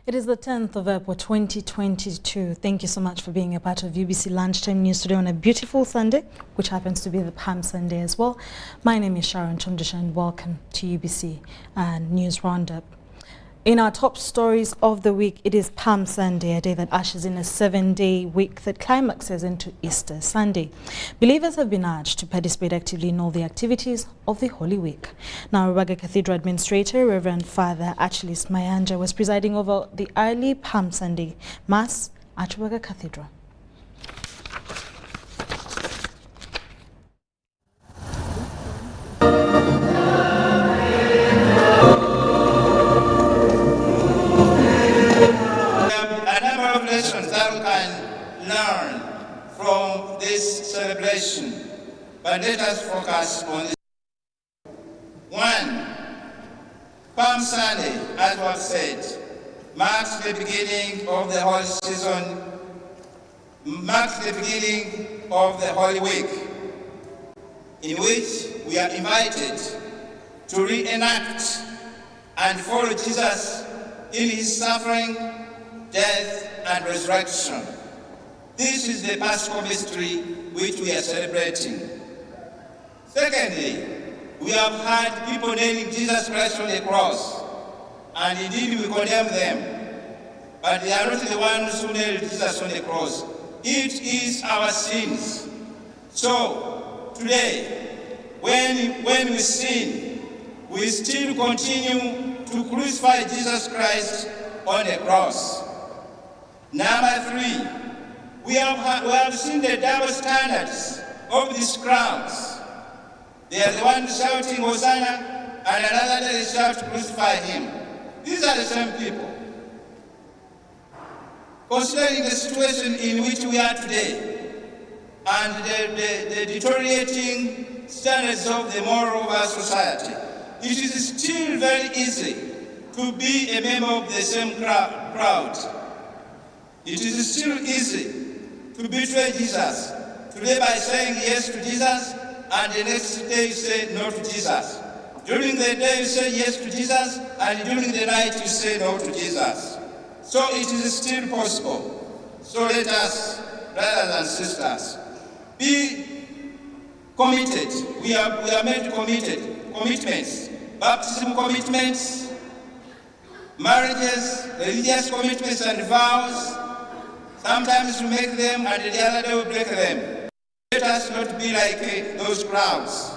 It is the 10th of April 2022. Thank you so much for being a part of UBC Lunchtime News today on a beautiful Sunday, which happens to be the Palm Sunday as well. My name is Sharon Kyomugisha and welcome to UBC News Roundup. In our top stories of the week, it is Palm Sunday, a day that ushers in a 7-day week that climaxes into Easter Sunday. Believers have been urged to participate actively in all the activities of the Holy Week. Now, Rubaga Cathedral Administrator, Reverend Father Achilles Mayanja, was presiding over the early Palm Sunday Mass at Rubaga Cathedral. That we can learn from this celebration, but let us focus on this. 1. Palm Sunday, as was said, marks the beginning of the Holy Season, marks the beginning of the Holy Week, in which we are invited to reenact and follow Jesus in his suffering, death, and resurrection. This is the Paschal mystery which we are celebrating. Secondly, we have had people nailing Jesus Christ on the cross, and indeed we condemn them, but they are not the ones who nailed Jesus on the cross. It is our sins. So today, when we sin, we still continue to crucify Jesus Christ on the cross. Number 3, we have seen the double standards of these crowds. They are the ones shouting Hosanna, and another day they shout crucify him. These are the same people. Considering the situation in which we are today, and the deteriorating standards of the moral of our society, it is still very easy to be a member of the same crowd. It is still easy to betray Jesus, today by saying yes to Jesus, and the next day you say no to Jesus. During the day you say yes to Jesus, and during the night you say no to Jesus. So it is still possible. So let us, brothers and sisters, be committed. We are made commitments, baptism commitments, marriages, religious commitments and vows. Sometimes we make them and the other day we break them. Let us not be like those crowds.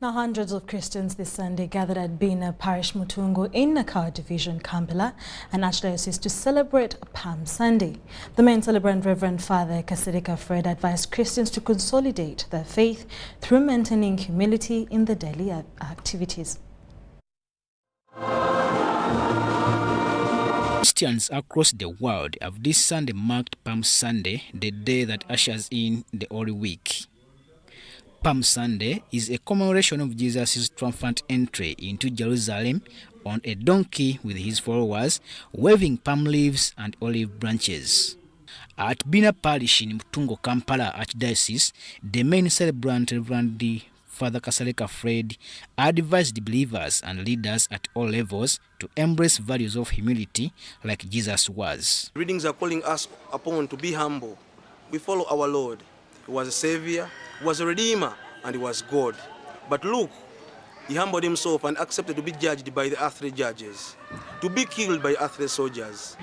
Now, hundreds of Christians this Sunday gathered at Bina Parish Mutungo in Nakawa Division, Kampala, and Archdiocese to celebrate Palm Sunday. The main celebrant, Reverend Father Kasereka Fred, advised Christians to consolidate their faith through maintaining humility in the daily activities. Christians across the world have this Sunday marked Palm Sunday, the day that ushers in the Holy Week. Palm Sunday is a commemoration of Jesus' triumphant entry into Jerusalem on a donkey with his followers, waving palm leaves and olive branches. At Bina Parish in Mutungo, Kampala Archdiocese, the main celebrant, Reverend Father Kasereka Fred, advised believers and leaders at all levels to embrace values of humility like Jesus was. Readings are calling us upon to be humble. We follow our Lord. He was a Savior, he was a Redeemer, and he was God. But look, he humbled himself and accepted to be judged by the earthly judges, to be killed by earthly soldiers.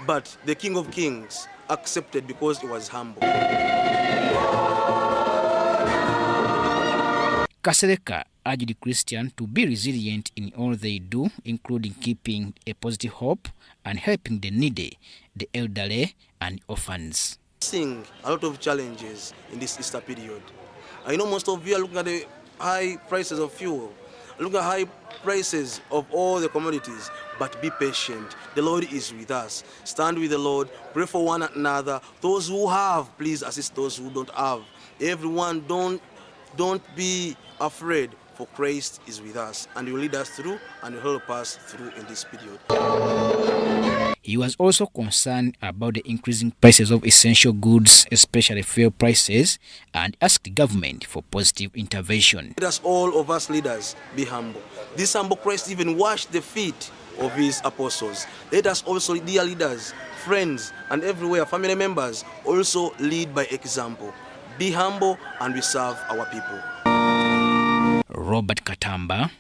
But the King of Kings accepted because he was humble. Kasereka urged Christians to be resilient in all they do, including keeping a positive hope and helping the needy, the elderly, and orphans. Facing a lot of challenges in this Easter period. I know most of you are looking at the high prices of fuel, looking at high prices of all the commodities, but be patient. The Lord is with us. Stand with the Lord, pray for one another. Those who have, please assist those who don't have. Everyone, don't be afraid, for Christ is with us and he will lead us through and will help us through in this period. He was also concerned about the increasing prices of essential goods, especially fuel prices, and asked the government for positive intervention. Let us, all of us leaders, be humble. This humble Christ even washed the feet of his apostles. Let us also, dear leaders, friends, and everywhere, family members, also lead by example. Be humble and we serve our people. Robert Katamba,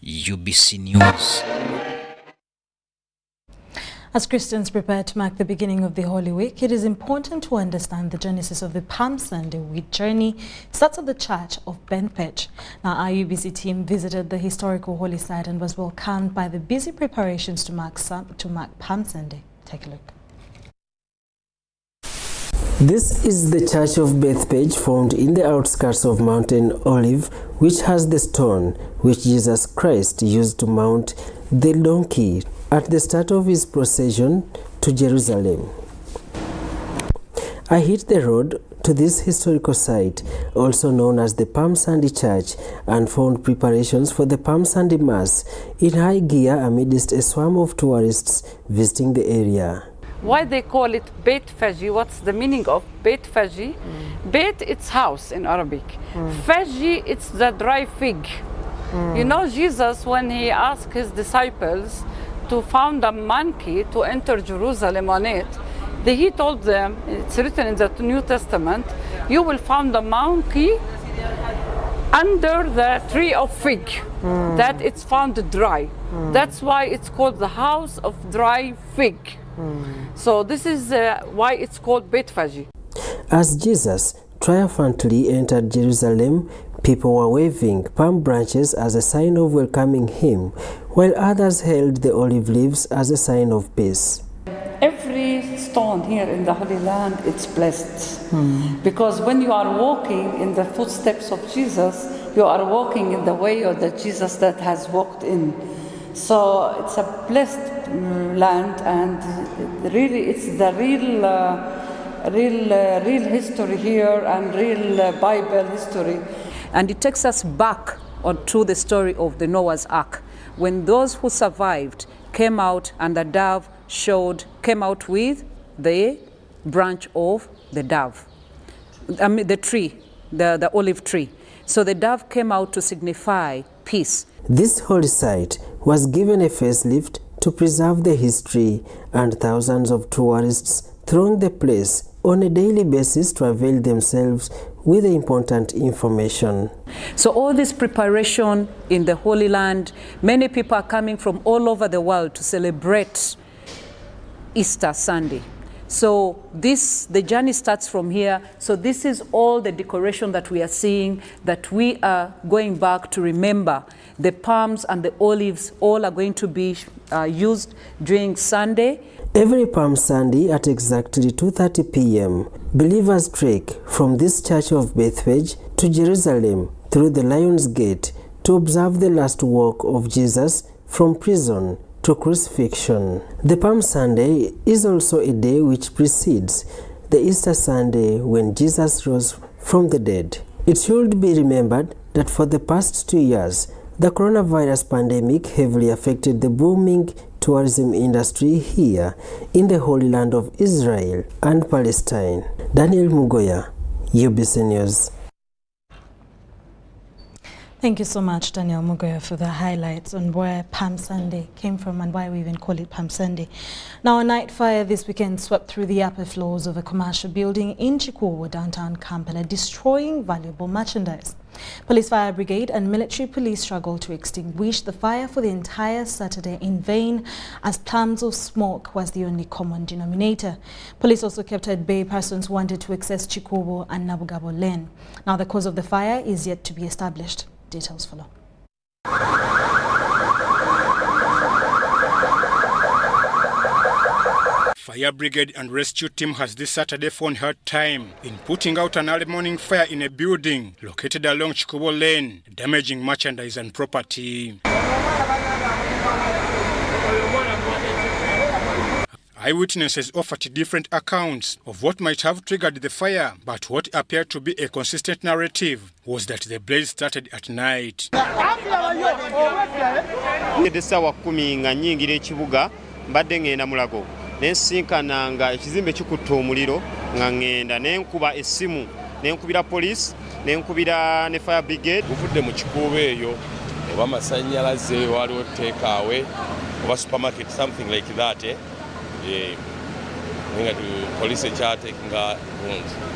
UBC News. As Christians prepare to mark the beginning of the Holy Week, it is important to understand the genesis of the Palm Sunday week journey starts at the Church of Bethpage. Now, our UBC team visited the historical holy site and was welcomed by the busy preparations to mark Palm Sunday. Take a look. This is the Church of Bethpage, formed in the outskirts of Mountain Olive, which has the stone which Jesus Christ used to mount the donkey at the start of his procession to Jerusalem. I hit the road to this historical site, also known as the Palm Sunday Church, and found preparations for the Palm Sunday Mass in high gear amidst a swarm of tourists visiting the area. Why they call it Beit Faji? What's the meaning of Beit Faji? Beit, it's house in Arabic. Faji, it's the dry fig. You know, Jesus, when he asked his disciples to found a monkey to enter Jerusalem on it, he told them, it's written in the New Testament, you will find a monkey under the tree of fig, that it's found dry. That's why it's called the house of dry fig. So this is why it's called Beit Faji. As Jesus triumphantly entered Jerusalem, people were waving palm branches as a sign of welcoming him, while others held the olive leaves as a sign of peace. Every stone here in the Holy Land, it's blessed. Because when you are walking in the footsteps of Jesus, you are walking in the way of the Jesus that has walked in. So it's a blessed land, and really it's the real history here and real Bible history. And it takes us back to the story of the Noah's Ark, when those who survived came out and the dove came out with the branch of the dove, the tree, the olive tree. So the dove came out to signify peace. This holy site was given a facelift to preserve the history, and thousands of tourists throng the place on a daily basis to avail themselves with the important information. So all this preparation in the Holy Land, many people are coming from all over the world to celebrate Easter Sunday. So the journey starts from here. So this is all the decoration that we are seeing, that we are going back to remember. The palms and the olives all are going to be used during Sunday. Every Palm Sunday at exactly 2:30 p.m., believers trek from this Church of Bethpage to Jerusalem through the Lion's Gate to observe the last walk of Jesus from prison to crucifixion. The Palm Sunday is also a day which precedes the Easter Sunday when Jesus rose from the dead. It should be remembered that for the past 2 years, the coronavirus pandemic heavily affected the booming tourism industry here in the Holy Land of Israel and Palestine. Daniel Mugoya, UBC News. Thank you so much, Daniel Mugoya, for the highlights on where Palm Sunday came from and why we even call it Palm Sunday. Now, a night fire this weekend swept through the upper floors of a commercial building in Chikwowo, downtown Kampala, destroying valuable merchandise. Police, fire brigade and military police struggled to extinguish the fire for the entire Saturday in vain, as plumes of smoke was the only common denominator. Police also kept at bay persons who wanted to access Chikwowo and Nabugabo Lane. Now, the cause of the fire is yet to be established. Details follow. Fire brigade and rescue team has this Saturday found hard time in putting out an early morning fire in a building located along Chikobo Lane, damaging merchandise and property. Eyewitnesses offered different accounts of what might have triggered the fire, but what appeared to be a consistent narrative was that the blaze started at night. Essaawa 10 nga nnyingira ekibuga mbadde ngenda Mulago nensinkananga ekizimbe kikutta omuliro nga ŋŋenda nenkuba essimu nenkubira police nenkubira ne fire brigade. Guvudde mu kikuubo eyo oba masannyalaze waliwo teekaawe oba supermarket something like that nga police ekyateekinga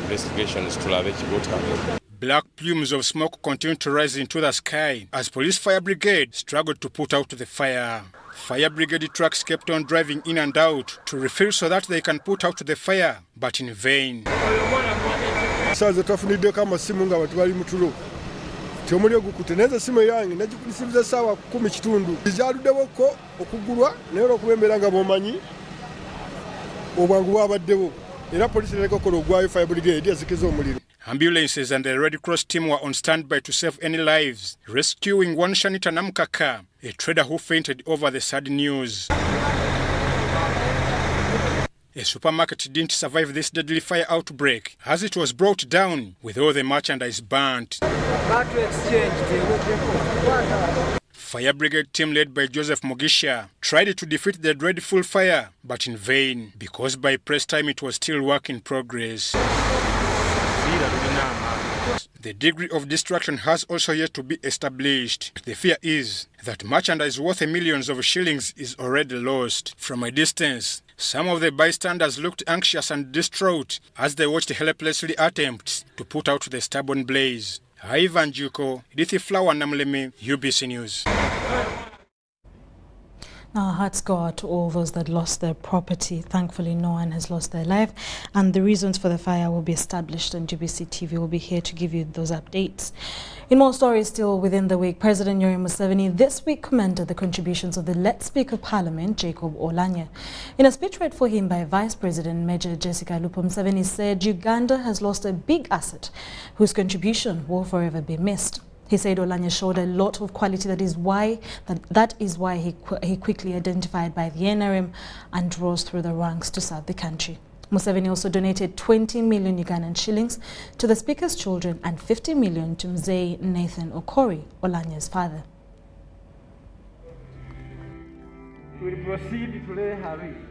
investigations tulabe ekigutambula. Black plumes of smoke continued to rise into the sky as police fire brigade struggled to put out the fire. Fire brigade trucks kept on driving in and out to refill so that they can put out the fire, but in vain. Saza twafuniddeko amasimu nga abantu bali mu tulo. Omuliro gukutte neza simu yange nagikulisibiza ssaawa 10 kitundu. Jaluddewo okugulwa naye olw'okuba embeera nga bw'omanyi obwangu bwabaddewo era poliisi ereka okukola ogwayo fire brigade yazikiza omuliro. Ambulances and the Red Cross team were on standby to save any lives, rescuing one Shanita Namkaka, a trader who fainted over the sad news. A supermarket didn't survive this deadly fire outbreak as it was brought down with all the merchandise burnt. Fire brigade team led by Joseph Mugisha tried to defeat the dreadful fire, but in vain, because by press time it was still work in progress. The degree of destruction has also yet to be established. The fear is that merchandise worth millions of shillings is already lost. From a distance, some of the bystanders looked anxious and distraught as they watched helplessly attempts to put out the stubborn blaze. Ivan Juko, Dithi Flower Namleme, UBC News. Our hearts go out to all those that lost their property. Thankfully, no one has lost their life. And the reasons for the fire will be established, and UBC TV will be here to give you those updates. In more stories still within the week, President Yoweri Museveni this week commended the contributions of the late Speaker of Parliament, Jacob Oulanyah. In a speech read for him by Vice President Major Jessica Alupo, Museveni said Uganda has lost a big asset whose contribution will forever be missed. He said Oulanyah showed a lot of quality. That is why he quickly identified by the NRM and rose through the ranks to serve the country. Museveni also donated 20 million Ugandan shillings to the Speaker's children and 50 million to Mzee Nathan Okori, Oulanyah's father. We will proceed to lay her wreath.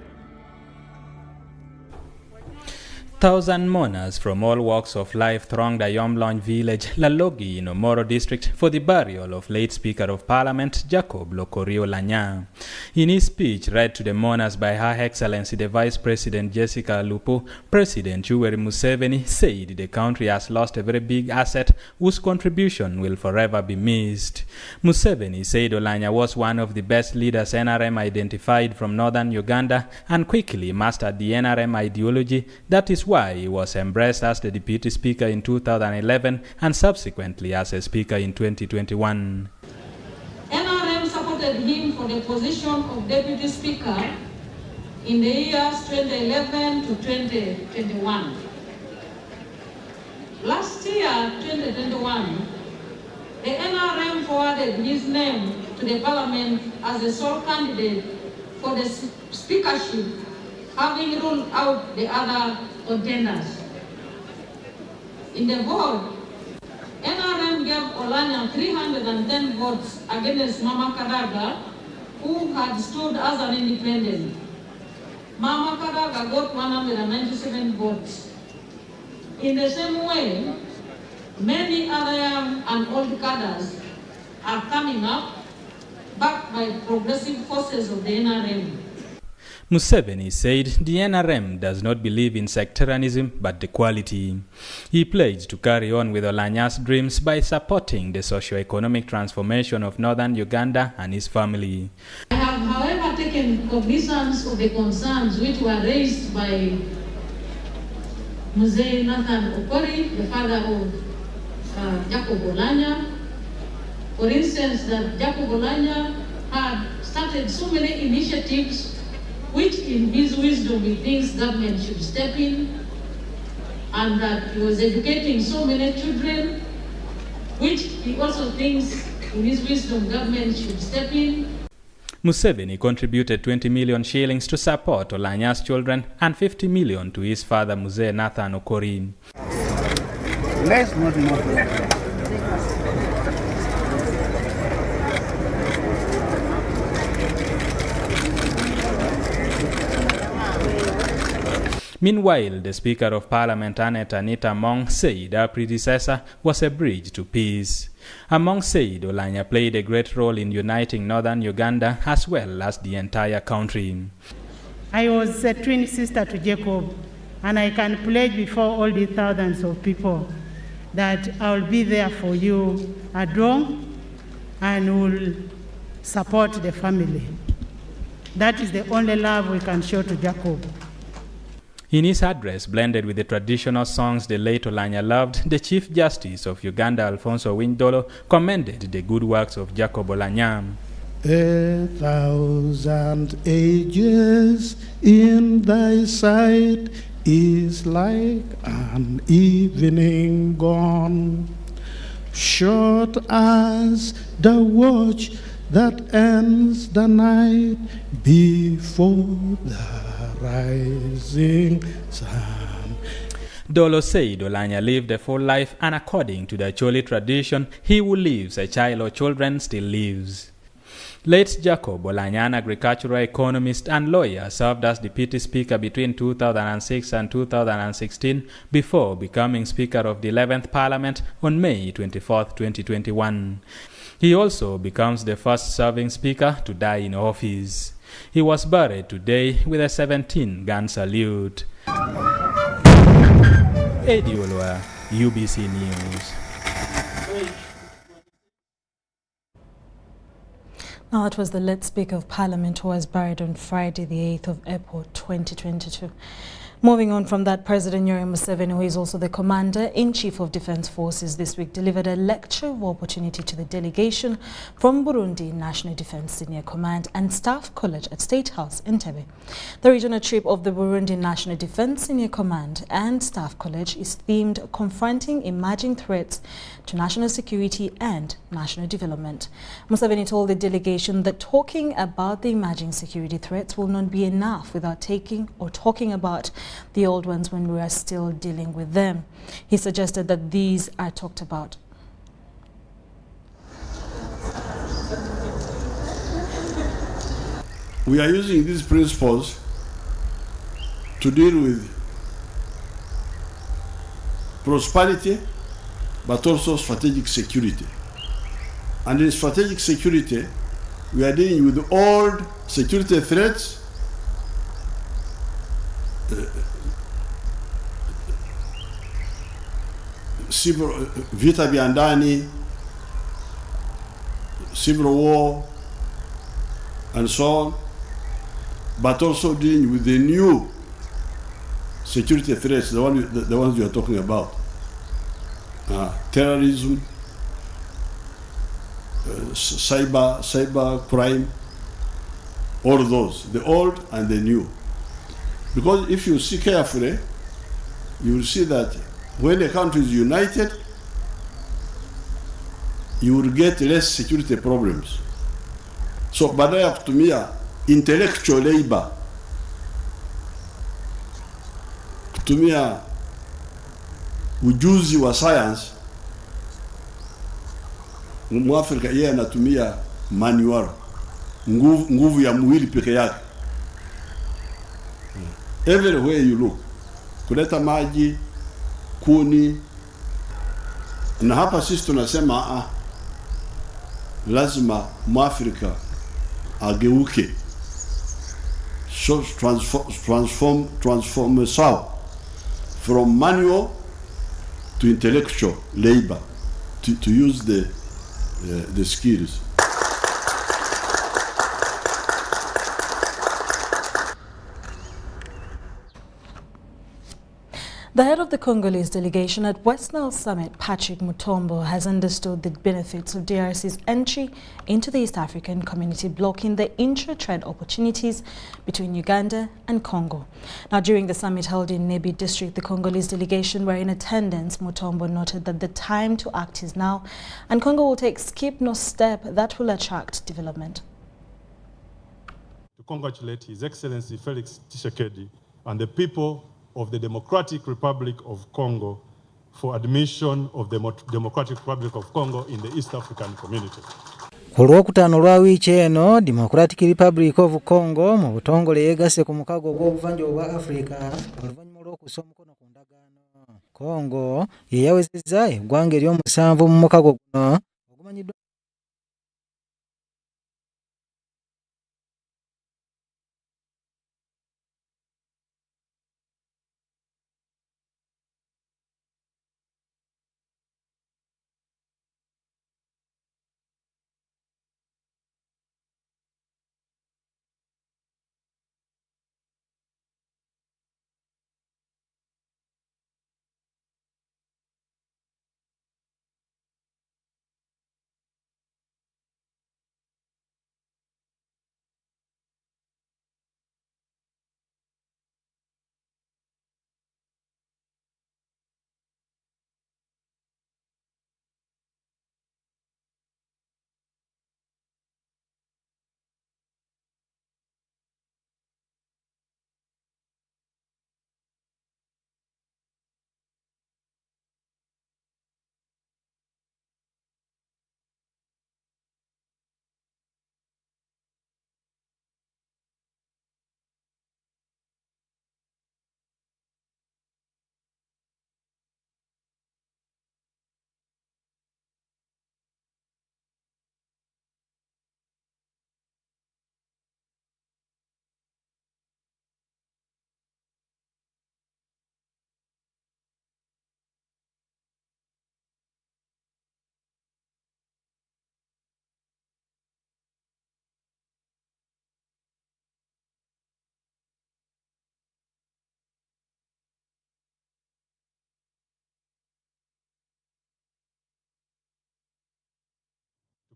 Thousand mourners from all walks of life thronged a Yomlong village, Lalogi, in Omoro district, for the burial of late Speaker of Parliament, Jacob Lokori Oulanyah. In his speech read to the mourners by Her Excellency the Vice President Jessica Alupo, President Yoweri Museveni said the country has lost a very big asset whose contribution will forever be missed. Museveni said Oulanyah was one of the best leaders NRM identified from northern Uganda and quickly mastered the NRM ideology. That is why he was embraced as the Deputy Speaker in 2011 and subsequently as a Speaker in 2021. NRM supported him for the position of Deputy Speaker in the years 2011 to 2021. Last year, 2021, the NRM forwarded his name to the Parliament as the sole candidate for the speakership, having ruled out the other contenders. In the vote, NRM gave Oulanyah 310 votes against Mama Kadaga, who had stood as an independent. Mama Kadaga got 197 votes. In the same way, many other young and old cadres are coming up, backed by progressive forces of the NRM. Museveni said the NRM does not believe in sectarianism but the quality. He pledged to carry on with Oulanyah's dreams by supporting the socio-economic transformation of northern Uganda and his family. I have, however, taken cognizance of the concerns which were raised by Mzee Nathan Okori, the father of Jacob Oulanyah. For instance, that Jacob Oulanyah had started so many initiatives which in his wisdom he thinks government should step in, and that he was educating so many children, which he also thinks in his wisdom government should step in. Museveni contributed 20 million shillings to support Oulanyah's children and 50 million to his father Mzee Nathan Okori. Let's not move. Meanwhile, the Speaker of Parliament, Anita Among, said her predecessor was a bridge to peace. Among said Oulanyah played a great role in uniting northern Uganda as well as the entire country. I was a twin sister to Jacob, and I can pledge before all the thousands of people that I will be there for you at home and will support the family. That is the only love we can show to Jacob. In his address, blended with the traditional songs the late Oulanyah loved, the Chief Justice of Uganda, Alfonso Windolo, commended the good works of Jacob Oulanyah. 1,000 ages in thy sight is like an evening gone, short as the watch that ends the night before the rising sun. Dolo said Oulanyah lived a full life, and according to the Choli tradition, he who lives a child or children still lives. Late Jacob Oulanyah, an agricultural economist and lawyer, served as Deputy Speaker between 2006 and 2016 before becoming Speaker of the 11th Parliament on May 24, 2021. He also becomes the first serving Speaker to die in office. He was buried today with a 17-gun salute. Eddie Olwa, UBC News. Now, that was the late Speaker of Parliament who was buried on Friday, the 8th of April, 2022. Moving on from that, President Yoweri Museveni, who is also the Commander-in-Chief of Defense Forces, this week delivered a lecture of opportunity to the delegation from Burundi National Defense Senior Command and Staff College at State House, Entebbe. The regional trip of the Burundi National Defense Senior Command and Staff College is themed Confronting Emerging Threats to National Security and National Development. Museveni told the delegation that talking about the emerging security threats will not be enough without talking about the old ones when we are still dealing with them. He suggested that these are talked about. We are using these principles to deal with prosperity, but also strategic security. And in strategic security, we are dealing with old security threats, vita vya ndani, civil war, and so on, but also dealing with the new security threats, the ones we are talking about. Terrorism, cyber crime, all of those, the old and the new. Because if you see carefully, you will see that when a country is united, you will get less security problems. So badala ya kutumia intellectual labor, kutumia ujuzi wa science, Mwafrika yeye anatumia manual, nguvu ya mwili peke yake. Everywhere you look, kuleta maji, kuni, na hapa sisi tunasema lazima Mwafrika ageuke, so transform yourself from manual to intellectual labor, to use the skills. The head of the Congolese delegation at West Nile Summit, Patrick Mutombo, has understood the benefits of DRC's entry into the East African Community, blocking the intra-trade opportunities between Uganda and Congo. Now, during the summit held in Nebi district, the Congolese delegation were in attendance. Mutombo noted that the time to act is now, and Congo will take skip no step that will attract development. To congratulate His Excellency Felix Tshisekedi and the people of the Democratic Republic of Congo for admission of the Democratic Republic of Congo in the East African Community. Olwokutaano lwa wiiki eno, Democratic Republic of Congo mu butongole yeegasse ku mukago gw'obuvanjuba bwa Africa oluvannyuma lw'okussa omukono ku ndagaano. Congo ye yawezezza eggwanga ery'omusanvu mu mukago guno ogumanyiddwa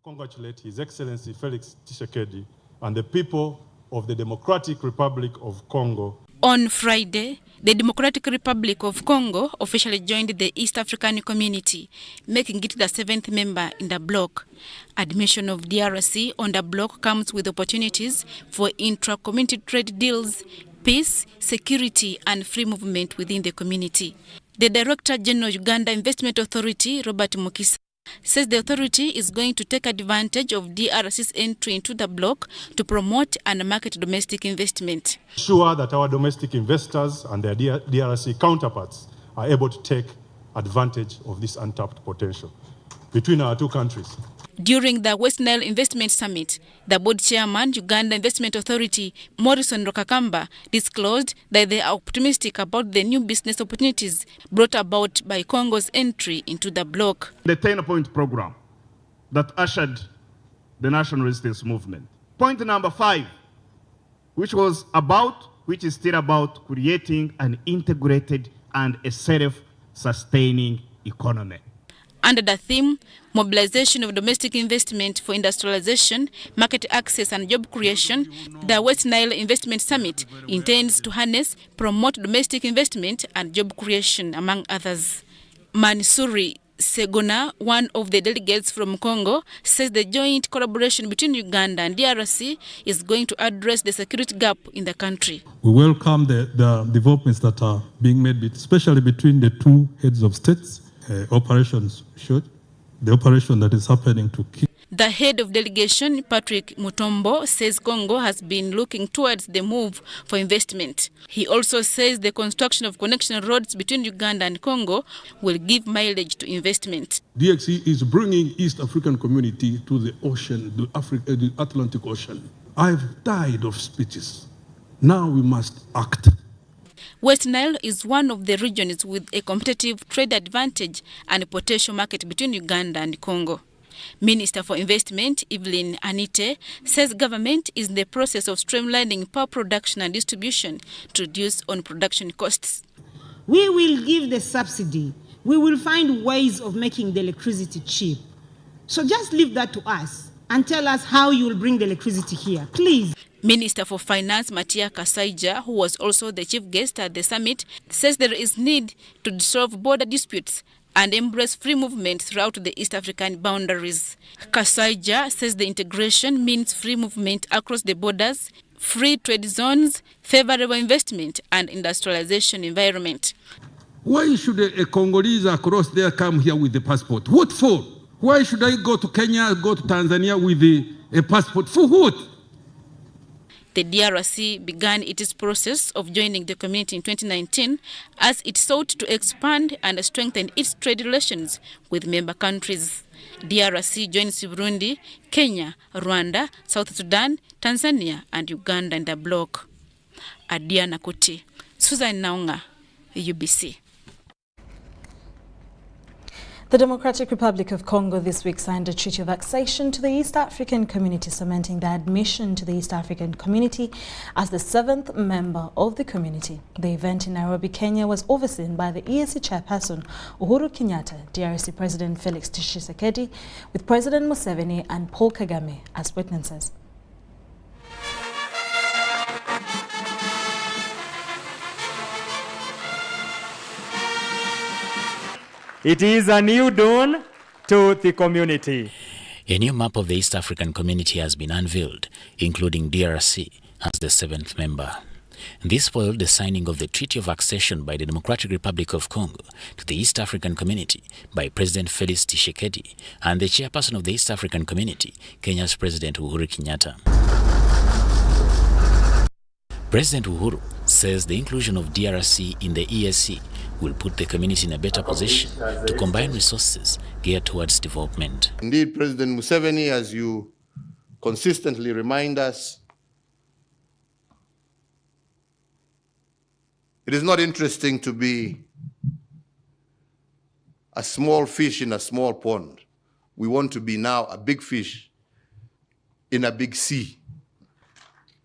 congratulate His Excellency Felix Tshisekedi and the people of the Democratic Republic of Congo. On Friday, the Democratic Republic of Congo officially joined the East African Community, making it the 7th member in the bloc. Admission of DRC on the bloc comes with opportunities for intra-community trade deals, peace, security, and free movement within the community. The Director General Uganda Investment Authority, Robert Mukisa, says the authority is going to take advantage of DRC's entry into the bloc to promote and market domestic investment. Sure that our domestic investors and their DRC counterparts are able to take advantage of this untapped potential between our two countries. During the West Nile Investment Summit, the board chairman, Uganda Investment Authority, Morrison Rokakamba, disclosed that they are optimistic about the new business opportunities brought about by Congo's entry into the bloc. The 10-point program that ushered the national resistance movement. Point number 5, which is still about creating an integrated and a self-sustaining economy. Under the theme, mobilization of domestic investment for industrialization, market access and job creation, the West Nile Investment Summit intends to harness, promote domestic investment and job creation, among others. Mansuri Segona, one of the delegates from Congo, says the joint collaboration between Uganda and DRC is going to address the security gap in the country. We welcome the developments that are being made, especially between the two heads of states. Operations should, the operation that is happening to keep. The head of delegation, Patrick Mutombo, says Congo has been looking towards the move for investment. He also says the construction of connection roads between Uganda and Congo will give mileage to investment. DXE is bringing East African community to the ocean, the Atlantic Ocean. I've died of speeches. Now we must act. West Nile is one of the regions with a competitive trade advantage and a potential market between Uganda and Congo. Minister for Investment, Evelyn Anite, says government is in the process of streamlining power production and distribution to reduce on production costs. We will give the subsidy. We will find ways of making the electricity cheap. So just leave that to us and tell us how you will bring the electricity here, please. Minister for Finance, Matia Kasaija, who was also the chief guest at the summit, says there is need to dissolve border disputes and embrace free movement throughout the East African boundaries. Kasaija says the integration means free movement across the borders, free trade zones, favorable investment and industrialization environment. Why should a Congolese across there come here with the passport? What for? Why should I go to Kenya, go to Tanzania with a passport? For what? The DRC began its process of joining the community in 2019 as it sought to expand and strengthen its trade relations with member countries. DRC joins Burundi, Kenya, Rwanda, South Sudan, Tanzania, and Uganda in the bloc. Adiana Kuti, Susan Naunga, UBC. The Democratic Republic of Congo this week signed a treaty of accession to the East African Community, cementing their admission to the East African Community as the 7th member of the community. The event in Nairobi, Kenya was overseen by the EAC chairperson Uhuru Kenyatta, DRC President Felix Tshisekedi, with President Museveni and Paul Kagame as witnesses. It is a new dawn to the community. A new map of the East African Community has been unveiled, including DRC as the 7th member. This followed the signing of the Treaty of Accession by the Democratic Republic of Congo to the East African Community by President Felix Tshisekedi and the chairperson of the East African Community, Kenya's President Uhuru Kenyatta. President Uhuru says the inclusion of DRC in the EAC will put the community in a better position to combine resources geared towards development. Indeed, President Museveni, as you consistently remind us, it is not interesting to be a small fish in a small pond. We want to be now a big fish in a big sea.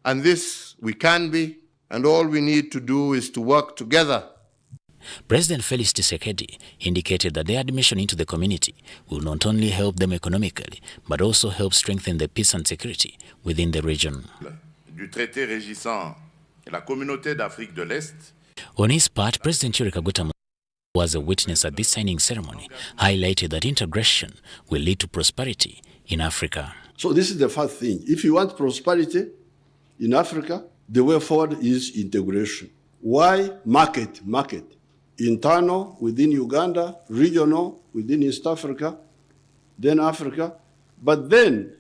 And this we can be, and all we need to do is to work together. President Felix Tshisekedi indicated that their admission into the community will not only help them economically, but also help strengthen the peace and security within the region. Du traité régissant la communauté d'Afrique de l'Est. On his part, President Yoweri Kaguta Museveni, who was a witness at this signing ceremony, highlighted that integration will lead to prosperity in Africa. So this is the first thing. If you want prosperity in Africa, the way forward is integration. Why? Market. Internal within Uganda, regional within East Africa, then Africa. But then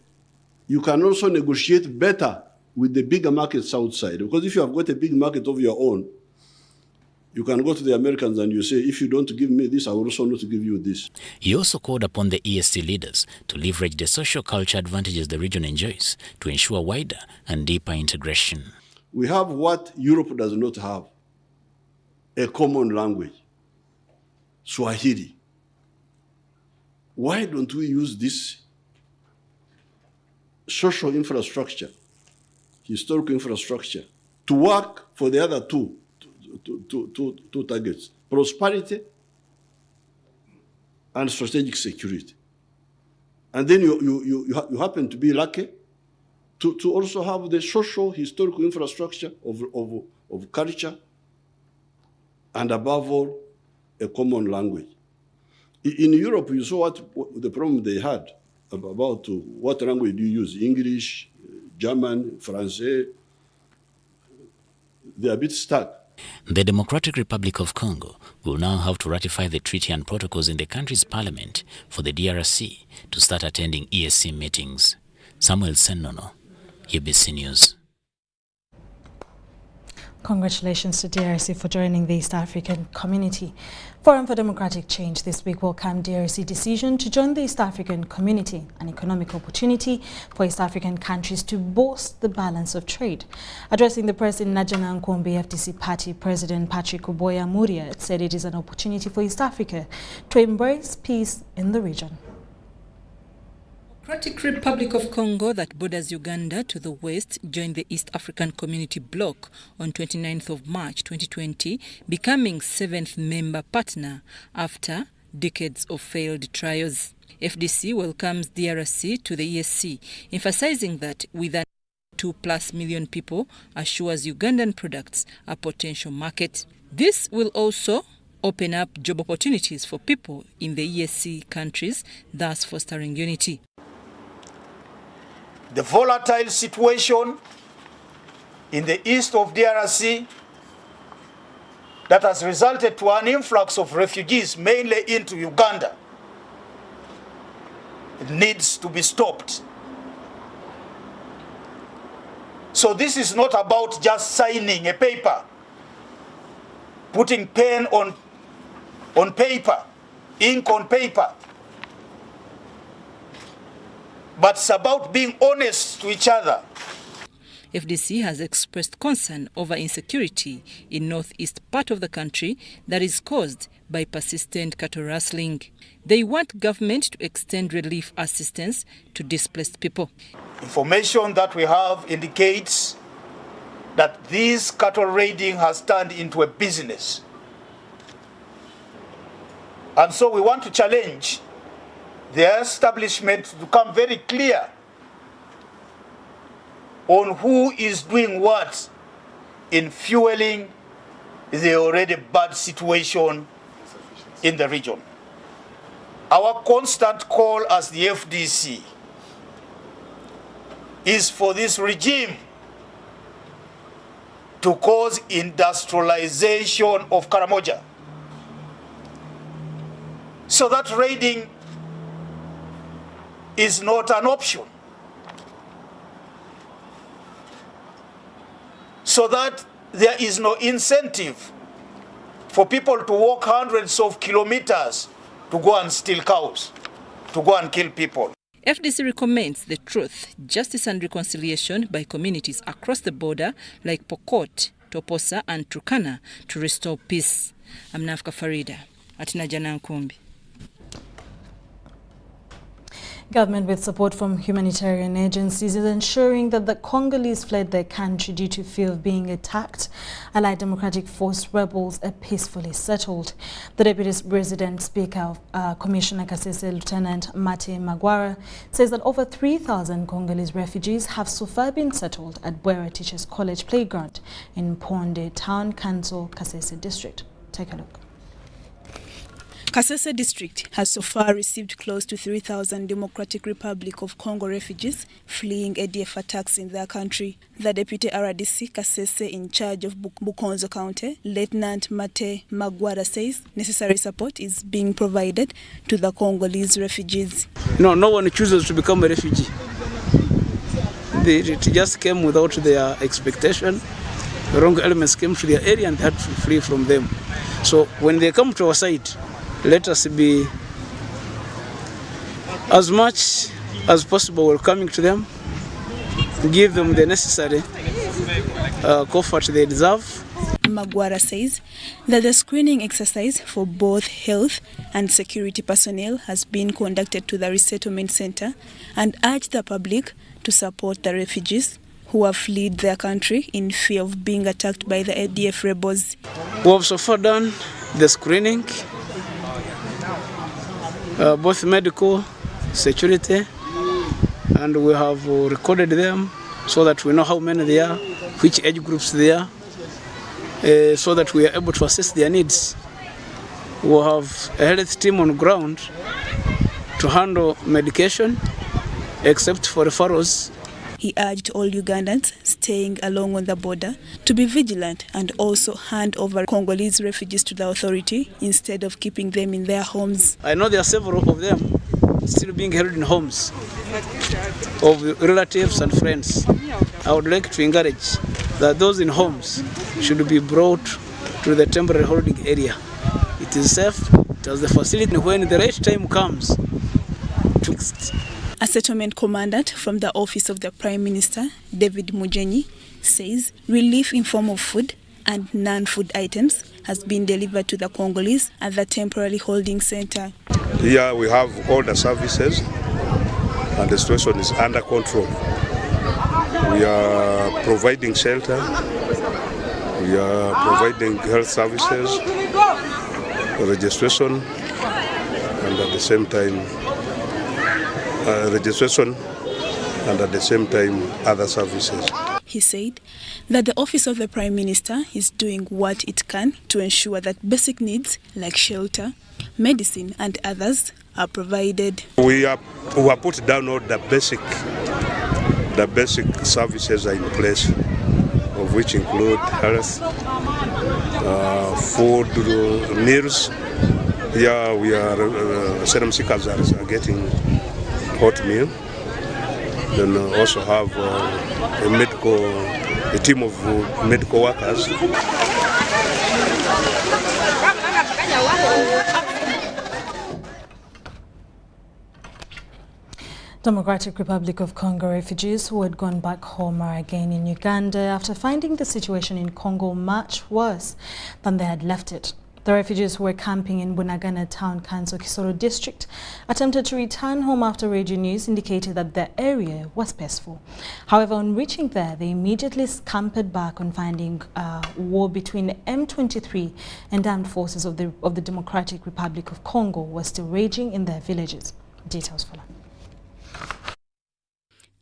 you can also negotiate better with the bigger markets outside. Because if you have got a big market of your own, you can go to the Americans and you say, if you don't give me this, I will also not give you this. He also called upon the ESC leaders to leverage the social culture advantages the region enjoys to ensure wider and deeper integration. We have what Europe does not have. A common language, Swahili. Why don't we use this social infrastructure, historical infrastructure, to work for the other two targets, prosperity and strategic security? And then you happen to be lucky to also have the social historical infrastructure of culture, and above all, a common language. In Europe, you saw what the problem they had about what language do you use, English, German, French. They're a bit stuck. The Democratic Republic of Congo will now have to ratify the treaty and protocols in the country's parliament for the DRC to start attending ESC meetings. Samuel Senono, UBC News. Congratulations to DRC for joining the East African Community. Forum for Democratic Change this week welcomed DRC decision to join the East African Community, an economic opportunity for East African countries to boost the balance of trade. Addressing the press in Najana Nkombe, FDC Party President Patrick Uboya Muria said it is an opportunity for East Africa to embrace peace in the region. Democratic Republic of Congo, that borders Uganda to the west, joined the East African Community Bloc on 29th of March 2020, becoming 7th member partner after decades of failed trials. FDC welcomes DRC to the ESC, emphasizing that with an 2+ million people assures Ugandan products a potential market. This will also open up job opportunities for people in the ESC countries, thus fostering unity. The volatile situation in the east of DRC that has resulted to an influx of refugees, mainly into Uganda, needs to be stopped. So this is not about just signing a paper, putting pen on paper, ink on paper, but it's about being honest to each other. FDC has expressed concern over insecurity in northeast part of the country that is caused by persistent cattle rustling. They want government to extend relief assistance to displaced people. Information that we have indicates that this cattle raiding has turned into a business. And so we want to challenge the establishment to become very clear on who is doing what in fueling the already bad situation in the region. Our constant call as the FDC is for this regime to cause industrialization of Karamoja, so that raiding is not an option, so that there is no incentive for people to walk hundreds of kilometers to go and steal cows, to go and kill people. FDC recommends the truth, justice and reconciliation by communities across the border like Pokot, Toposa and Turkana to restore peace. I'm Nafka Farida at Najana Nkumbi. Government, with support from humanitarian agencies, is ensuring that the Congolese fled their country due to fear of being attacked. Allied Democratic Force rebels are peacefully settled. The Deputy President Speaker of Commissioner Kasese Lieutenant Mate Magwara says that over 3,000 Congolese refugees have so far been settled at Bwera Teachers College Playground in Ponde Town Council, Kasese District. Take a look. Kasese District has so far received close to 3,000 Democratic Republic of Congo refugees fleeing ADF attacks in their country. The Deputy RDC Kasese in charge of Bukonzo County, Lieutenant Mate Magwara, says necessary support is being provided to the Congolese refugees. No one chooses to become a refugee. They just came without their expectation. The wrong elements came to their area and they had to flee from them. So when they come to our side, let us be as much as possible welcoming to them, give them the necessary comfort they deserve. Magwara says that the screening exercise for both health and security personnel has been conducted to the resettlement center and urged the public to support the refugees who have fled their country in fear of being attacked by the ADF rebels. We have so far done the screening, both medical, security, and we have recorded them so that we know how many they are, which age groups they are, so that we are able to assess their needs. We have a health team on ground to handle medication, except for referrals. He urged all Ugandans staying along on the border to be vigilant and also hand over Congolese refugees to the authority instead of keeping them in their homes. I know there are several of them still being held in homes of relatives and friends. I would like to encourage that those in homes should be brought to the temporary holding area. It is safe, it has the facility. When the right time comes, a settlement commandant from the office of the Prime Minister, David Mujenyi, says relief in form of food and non-food items has been delivered to the Congolese at the temporary holding center. Here we have all the services and the situation is under control. We are providing shelter, we are providing health services, registration, and at the same time other services. He said that the Office of the Prime Minister is doing what it can to ensure that basic needs like shelter, medicine and others are provided. We have put down all the basic services are in place, of which include health, food, meals. Here we are, asylum seekers are getting hot meal. Then also have a team of medical workers. Democratic Republic of Congo refugees who had gone back home are again in Uganda after finding the situation in Congo much worse than they had left it. The refugees who were camping in Bunagana Town Council, Kisoro district, attempted to return home after radio news indicated that their area was peaceful. However, on reaching there, they immediately scampered back on finding war between the M23 and armed forces of the Democratic Republic of Congo was still raging in their villages. Details follow.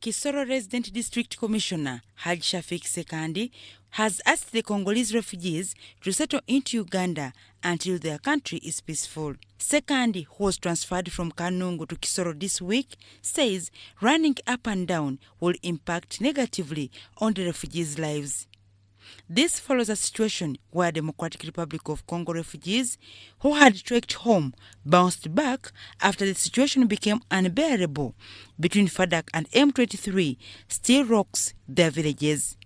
Kisoro Resident District Commissioner Haj Shafik Sekandi has asked the Congolese refugees to settle into Uganda until their country is peaceful. Sekandi, who was transferred from Kanungu to Kisoro this week, says running up and down will impact negatively on the refugees' lives. This follows a situation where Democratic Republic of Congo refugees who had trekked home bounced back after the situation became unbearable between FADC and M23 still rocks their villages.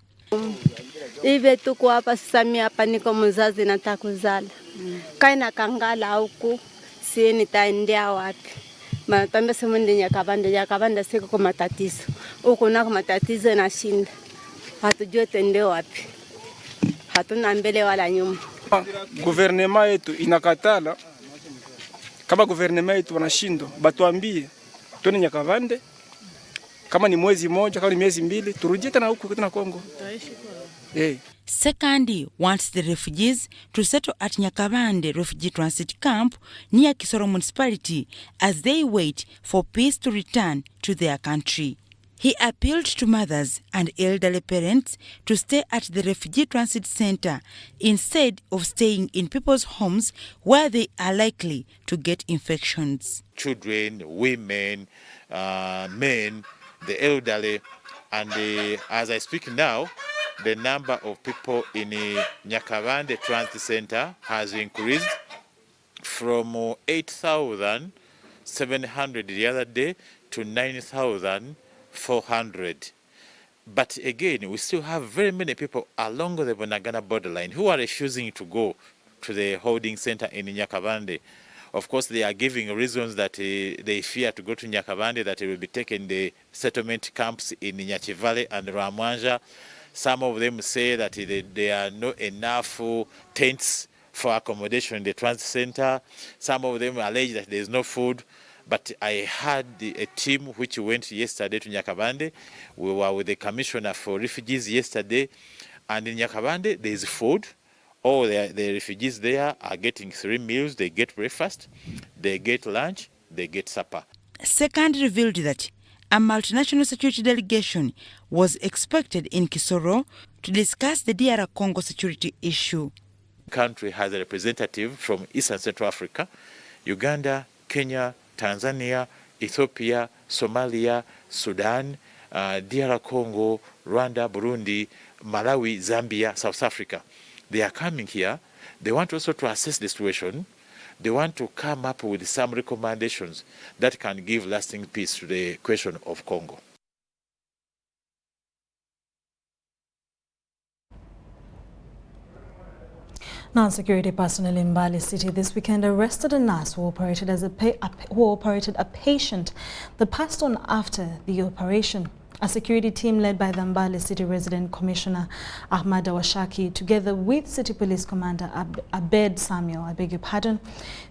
Ive tuko hapa sasa, mimi hapa niko mzazi nataka kuzala. Kaina kangala huku si nitaendea wapi? Matamba semundi Nyakabanda siko kwa matatizo. Huko na kwa matatizo na shinda. Hatujue tende wapi. Hatuna mbele wala nyuma. Guvernema yetu inakatala. Kama guvernema yetu wanashindwa, batuambie tuone Nyakabande. Kama ni mwezi moja, kama ni miezi mbili, turudie tena huku tena Kongo. Sekandi wants the refugees to settle at Nyakabande refugee transit camp near Kisoro municipality as they wait for peace to return to their country. He appealed to mothers and elderly parents to stay at the refugee transit center instead of staying in people's homes where they are likely to get infections. Children, women, men, the elderly, and as I speak now, the number of people in Nyakabande Transit Center has increased from 8,700 the other day to 9,400. But again, we still have very many people along the Bunagana borderline who are refusing to go to the holding center in Nyakabande. Of course, they are giving reasons that they fear to go to Nyakabande, that it will be taken the settlement camps in Nyachivale and Ramwanja. Some of them say that there are not enough tents for accommodation in the transit center. Some of them allege that there is no food. But I had a team which went yesterday to Nyakabande. We were with the Commissioner for Refugees yesterday. And in Nyakabande, there is food. All the refugees there are getting 3 meals. They get breakfast, they get lunch, they get supper. Second revealed that a multinational security delegation was expected in Kisoro to discuss the DR Congo security issue. The country has a representative from East and Central Africa, Uganda, Kenya, Tanzania, Ethiopia, Somalia, Sudan, DR Congo, Rwanda, Burundi, Malawi, Zambia, South Africa. They are coming here. They want also to assess the situation. They want to come up with some recommendations that can give lasting peace to the question of Congo. Non-security personnel in Mbale City this weekend arrested a nurse who operated a patient that passed on after the operation. A security team led by the Mbale City Resident Commissioner Ahmad Awashaki, together with City Police Commander Abed Samuel,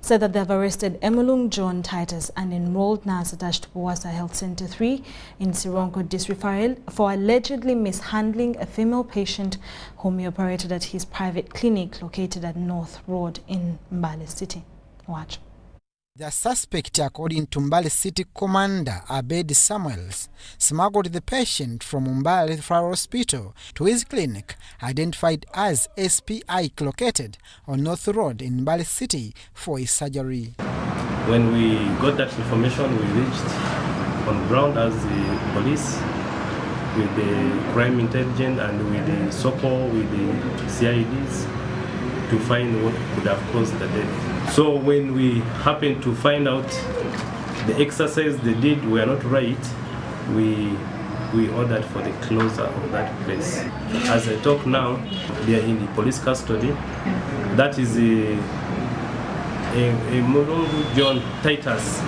said that they have arrested Emulung John Titus, an enrolled nurse attached to Buwasa Health Center 3 in Sironko District for allegedly mishandling a female patient whom he operated at his private clinic located at North Road in Mbale City. Watch. The suspect, according to Mbale City Commander Abed Samuels, smuggled the patient from Mbale Referral Hospital to his clinic, identified as SPI, located on North Road in Mbale City for his surgery. When we got that information, we reached on ground as the police, with the crime intelligence and with the SOCO, with the CIDs, to find what could have caused the death. So when we happened to find out the exercise they did were not right, we ordered for the closure of that place. As I talk now, they are in the police custody. That is a Mulungu John Titus,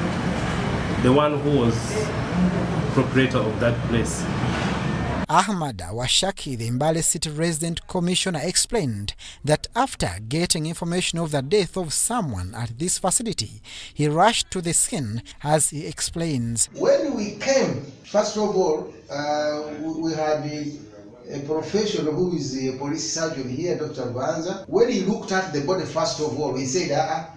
the one who was proprietor of that place. Ahmad Washaki, the Mbale City Resident Commissioner, explained that after getting information of the death of someone at this facility, he rushed to the scene, as he explains. When we came, first of all, we had a professional who is a police surgeon here, Dr. Banza. When he looked at the body, first of all, he said,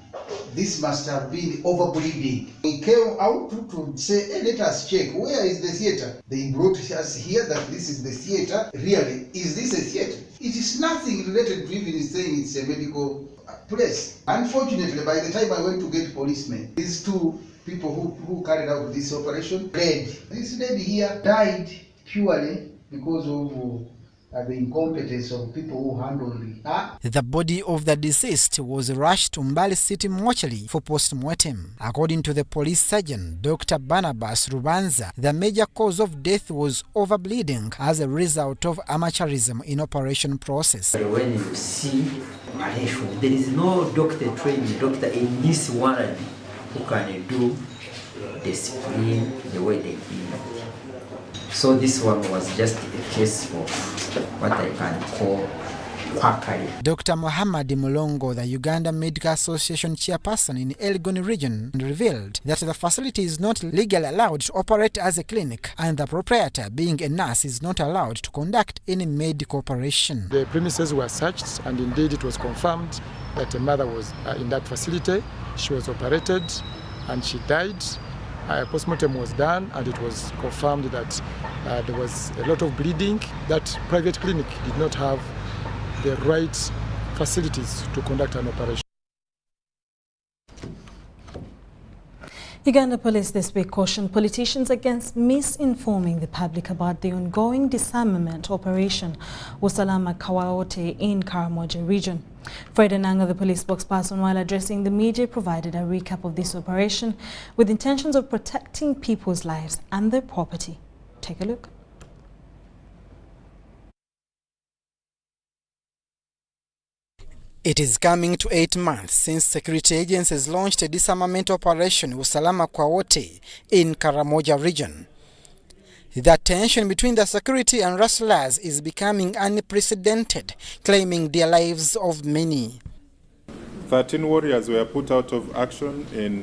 this must have been overbleeding. We came out to say, hey, let us check, where is the theater? They brought us here that this is the theater. Really, is this a theater? It is nothing related to even saying it's a medical place. Unfortunately, by the time I went to get policemen, these two people who carried out this operation bled. This lady here died purely because of the incompetence of people who handled her. The body of the deceased was rushed to Mbale City mortuary for post-mortem. According to the police surgeon, Dr. Barnabas Rubanza, the major cause of death was overbleeding as a result of amateurism in operation process. When you see Malaysia, there is no trained doctor in this world who can do the spleen the way they did. So this one was just a case of what I can call quackery. Dr. Muhammad Mulongo, the Uganda Medical Association chairperson in Elgon region, revealed that the facility is not legally allowed to operate as a clinic, and the proprietor, being a nurse, is not allowed to conduct any medical operation. The premises were searched, and indeed it was confirmed that a mother was in that facility. She was operated and she died. A postmortem was done, and it was confirmed that there was a lot of bleeding. That private clinic did not have the right facilities to conduct an operation. Uganda Police this week cautioned politicians against misinforming the public about the ongoing disarmament operation Usalama Kawaote in Karamoja region. Fred Enanga, the police spokesperson, while addressing the media, provided a recap of this operation with intentions of protecting people's lives and their property. Take a look. It is coming to 8 months since security agencies launched a disarmament operation Usalama Kawaote in Karamoja region. The tension between the security and rustlers is becoming unprecedented, claiming the lives of many. 13 warriors were put out of action in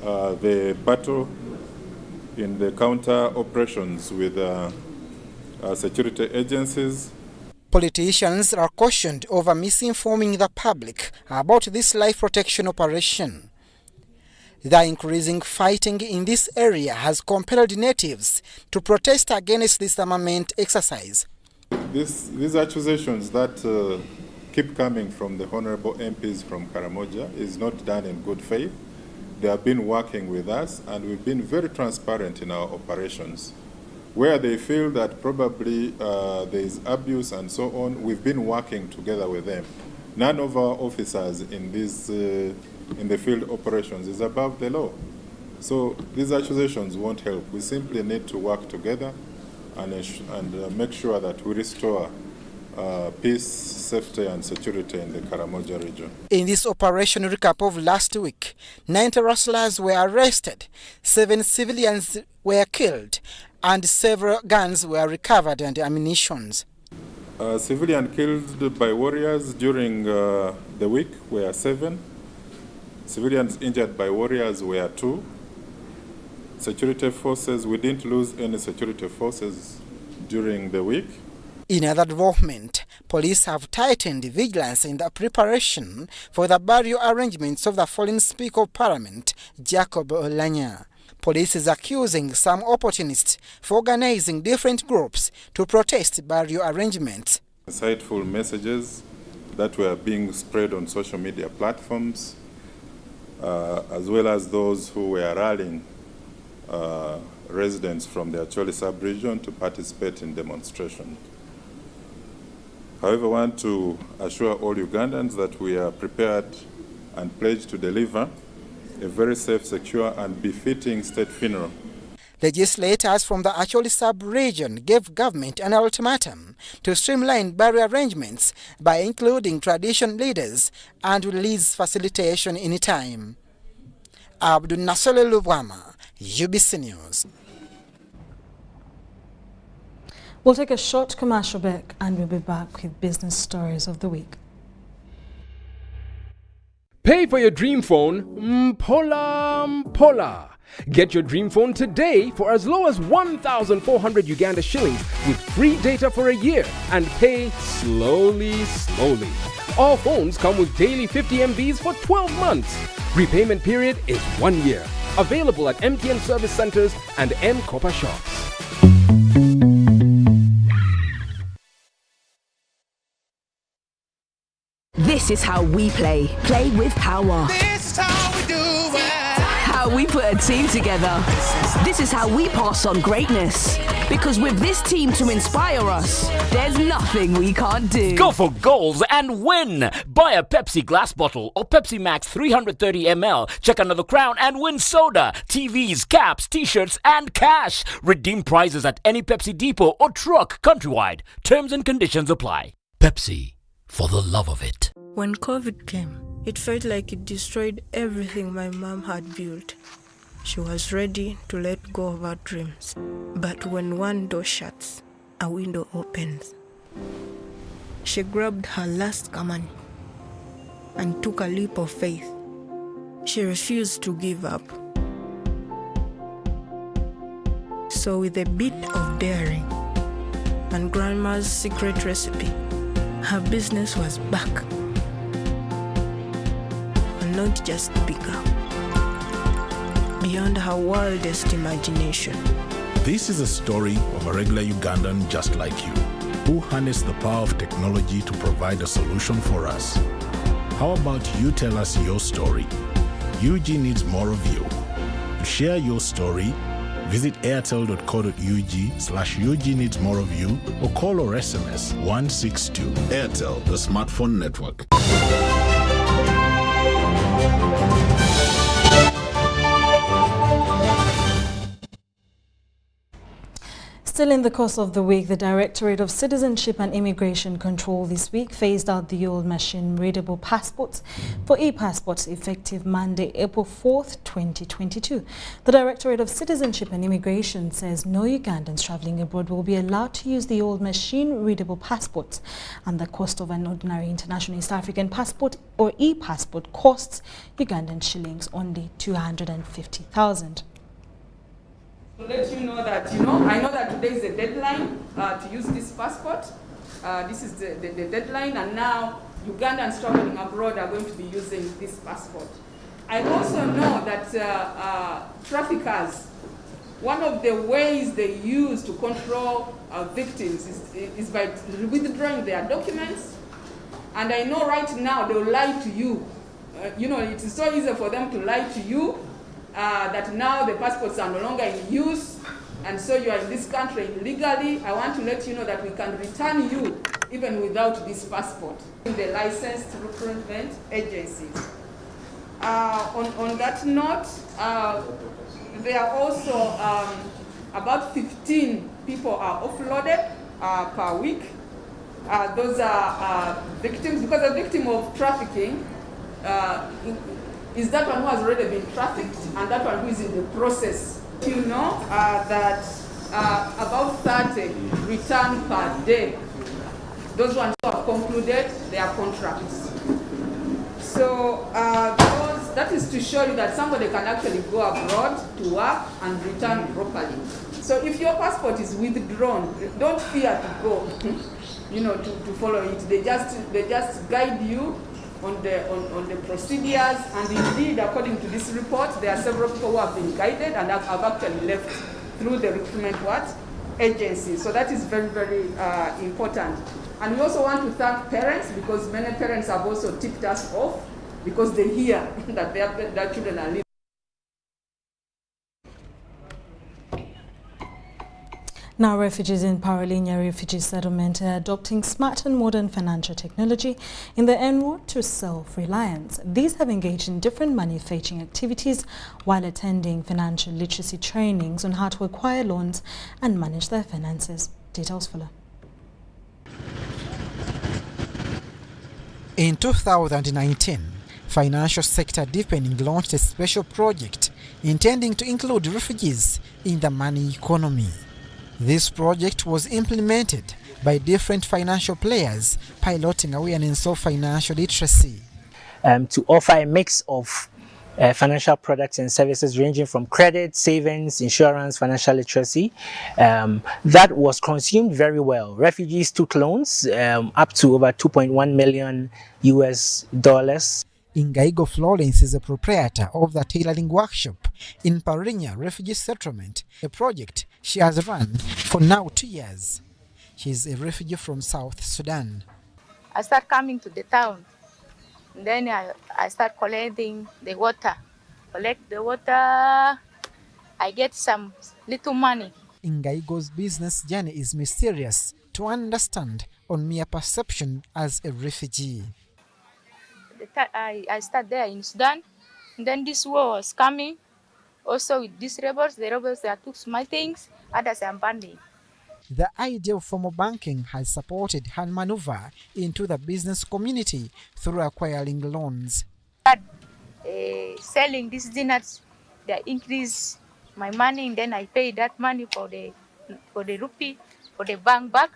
the battle in the counter operations with security agencies. Politicians are cautioned over misinforming the public about this life protection operation. The increasing fighting in this area has compelled natives to protest against this armament exercise. These accusations that keep coming from the honorable MPs from Karamoja is not done in good faith. They have been working with us, and we've been very transparent in our operations. Where they feel that probably there is abuse and so on, we've been working together with them. None of our officers in this in the field operations is above the law. So these accusations won't help. We simply need to work together and make sure that we restore peace, safety and security in the Karamoja region. In this operation recap of last week, 90 rustlers were arrested, 7 civilians were killed, and several guns were recovered and ammunitions. Civilian killed by warriors during the week were 7. Civilians injured by warriors were 2. Security forces, we didn't lose any security forces during the week. In other development, police have tightened vigilance in the preparation for the burial arrangements of the fallen Speaker of Parliament, Jacob Olanya. Police is accusing some opportunists for organizing different groups to protest burial arrangements. Insightful messages that were being spread on social media platforms, as well as those who were rallying residents from the Acholi sub-region to participate in demonstrations. However, I want to assure all Ugandans that we are prepared and pledged to deliver a very safe, secure, and befitting state funeral. Legislators from the Acholi sub-region gave government an ultimatum to streamline burial arrangements by including tradition leaders and release facilitation in time. Abdul Nasole Lubwama, UBC News. We'll take a short commercial break and we'll be back with business stories of the week. Pay for your dream phone, Mpola. Get your dream phone today for as low as 1,400 Uganda shillings with free data for a year and pay slowly. All phones come with daily 50 MBs for 12 months. Repayment period is 1 year. Available at MTN service centers and M-Kopa shops. This is how we play. Play with power. This is how we do it. How we put a team together. This is how we pass on greatness. Because with this team to inspire us, there's nothing we can't do. Go for goals and win. Buy a Pepsi glass bottle or Pepsi Max 330 ml. Check another crown and win soda, TVs, caps, t-shirts and cash. Redeem prizes at any Pepsi depot or truck countrywide. Terms and conditions apply. Pepsi, for the love of it. When COVID came, it felt like it destroyed everything my mom had built. She was ready to let go of her dreams. But when one door shuts, a window opens. She grabbed her last money and took a leap of faith. She refused to give up. So with a bit of daring and Grandma's secret recipe, her business was back. And not just bigger, beyond her wildest imagination. This is a story of a regular Ugandan just like you, who harnessed the power of technology to provide a solution for us. How about you tell us your story? UG needs more of you. To share your story, visit airtel.co.ug/UG needs more of you or call or SMS 162. Airtel, the smartphone network. Still in the course of the week, the Directorate of Citizenship and Immigration Control this week phased out the old machine-readable passports for e-passports effective Monday, April 4th, 2022. The Directorate of Citizenship and Immigration says no Ugandans traveling abroad will be allowed to use the old machine-readable passports, and the cost of an ordinary international East African passport or e-passport costs Ugandan shillings only 250,000. To let you know that, I know that today is the deadline to use this passport. This is the deadline, and now Ugandans traveling abroad are going to be using this passport. I also know that traffickers, one of the ways they use to control victims is by withdrawing their documents. And I know right now they will lie to you. It is so easy for them to lie to you. That now the passports are no longer in use, and so you are in this country illegally. I want to let you know that we can return you even without this passport. The licensed recruitment agencies. On that note, there are also about 15 people are offloaded per week. Those are victims, because a victim of trafficking is that one who has already been trafficked and that one who is in the process. You know that about 30 return per day. Those ones who have concluded their contracts. So that is to show you that somebody can actually go abroad to work and return properly. So if your passport is withdrawn, don't fear to go, to follow it. They just guide you on the procedures, and indeed, according to this report, there are several people who have been guided and have actually left through the recruitment agency. So that is very, very important. And we also want to thank parents, because many parents have also tipped us off because they hear that their children are living. Now, refugees in Paralinya refugee settlement are adopting smart and modern financial technology in the en route to self-reliance. These have engaged in different money-fetching activities while attending financial literacy trainings on how to acquire loans and manage their finances. Details follow. In 2019, Financial Sector Deepening launched a special project intending to include refugees in the money economy. This project was implemented by different financial players, piloting awareness of financial literacy. To offer a mix of financial products and services ranging from credit, savings, insurance, financial literacy, that was consumed very well. Refugees took loans up to over $2.1 million US. Ingaigo Florence is a proprietor of the tailoring workshop in Paralinya Refugee Settlement, a project she has run for now 2 years. She is a refugee from South Sudan. I start coming to the town. Then I start collecting the water. Collect the water, I get some little money. Ingaigo's business journey is mysterious to understand on mere perception as a refugee. I start there in Sudan. And then this war was coming. Also with these rebels, the rebels that took my things, others are banding. The idea of formal banking has supported her maneuver into the business community through acquiring loans. Selling these dinners, they increase my money, and then I pay that money for the rupee, for the bank back,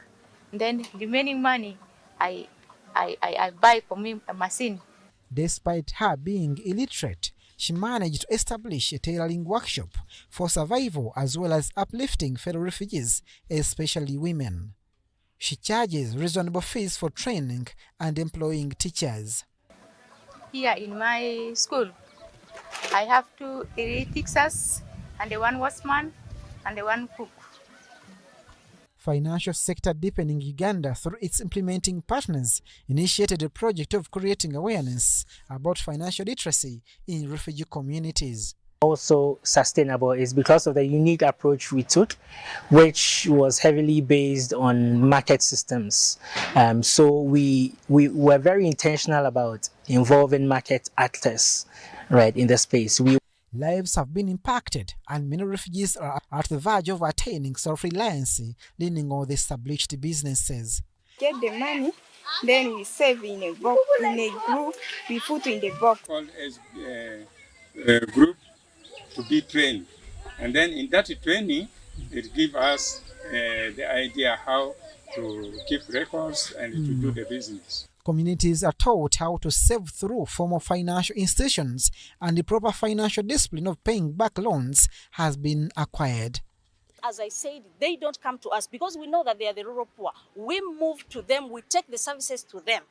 and then the remaining money I buy for me a machine. Despite her being illiterate, she managed to establish a tailoring workshop for survival as well as uplifting fellow refugees, especially women. She charges reasonable fees for training and employing teachers. Here in my school, I have 2 teachers and the 1 watchman and the 1 cook. Financial Sector Deepening Uganda, through its implementing partners, initiated a project of creating awareness about financial literacy in refugee communities. Also sustainable is because of the unique approach we took, which was heavily based on market systems. So we were very intentional about involving market actors, right, in the space. Lives have been impacted, and many refugees are at the verge of attaining self-reliance, leaning on the established businesses. Get the money, then we save in a box, in a group, we put in the box. Called as a group to be trained, and then in that training, it gives us the idea how to keep records and to do the business. Communities are taught how to save through formal financial institutions, and the proper financial discipline of paying back loans has been acquired. As I said, they don't come to us because we know that they are the rural poor. We move to them, we take the services to them.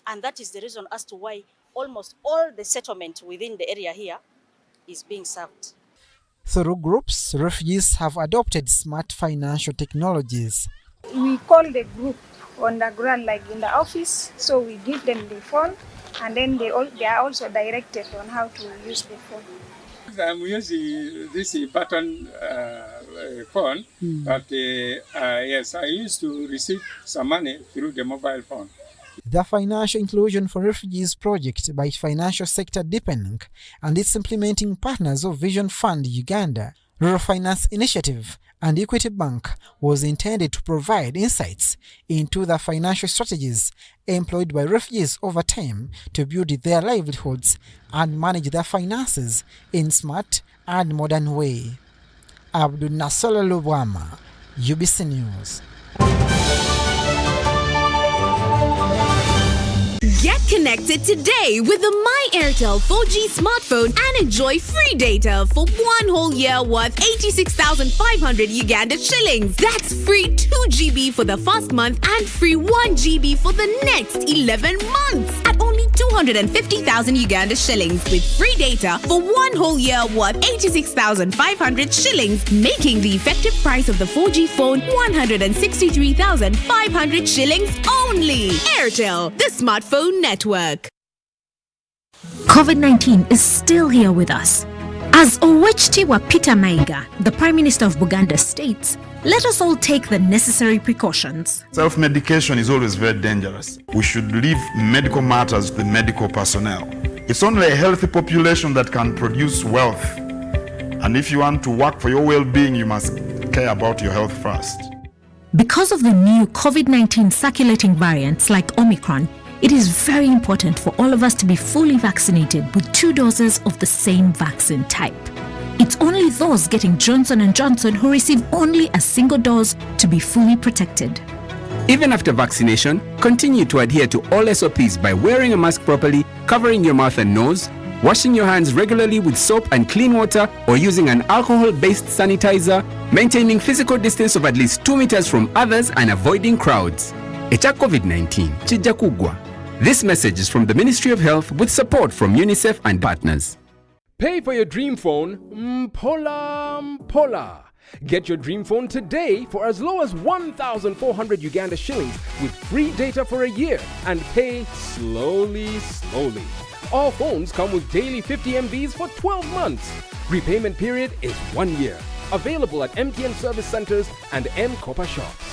And that is the reason as to why almost all the settlement within the area here is being served. Through groups, refugees have adopted smart financial technologies. We call the group on the ground, like in the office, so we give them the phone, and then they are also directed on how to use the phone. I'm using this button phone, but yes, I used to receive some money through the mobile phone. The Financial Inclusion for Refugees project by Financial Sector Deepening and its implementing partners of Vision Fund Uganda, Rural Finance Initiative, and Equity Bank was intended to provide insights into the financial strategies employed by refugees over time to build their livelihoods and manage their finances in smart and modern way. Abdul Nasola Lubwama, UBC News. Get connected today with the My Airtel 4G smartphone and enjoy free data for 1 whole year worth 86,500 Uganda shillings. That's free 2 GB for the first month and free 1 GB for the next 11 months at only 250,000 Uganda shillings with free data for 1 whole year worth 86,500 shillings, making the effective price of the 4G phone 163,500 shillings only. Airtel, the smartphone network. COVID-19 is still here with us. As Owechitiwa Peter Maiga, the Prime Minister of Buganda, states, Let us all take the necessary precautions. Self-medication is always very dangerous. We should leave medical matters to the medical personnel. It's only a healthy population that can produce wealth. And if you want to work for your well-being, you must care about your health first. Because of the new COVID-19 circulating variants like Omicron, it is very important for all of us to be fully vaccinated with 2 doses of the same vaccine type. It's only those getting Johnson & Johnson who receive only a single dose to be fully protected. Even after vaccination, continue to adhere to all SOPs by wearing a mask properly, covering your mouth and nose, washing your hands regularly with soap and clean water or using an alcohol-based sanitizer, maintaining physical distance of at least 2 meters from others and avoiding crowds. Echa COVID-19, chija kugwa. This message is from the Ministry of Health with support from UNICEF and partners. Pay for your dream phone, Mpola. Get your dream phone today for as low as 1,400 Uganda shillings with free data for a year and pay slowly. All phones come with daily 50 MBs for 12 months. Repayment period is 1 year. Available at MTN service centers and M-Kopa shops.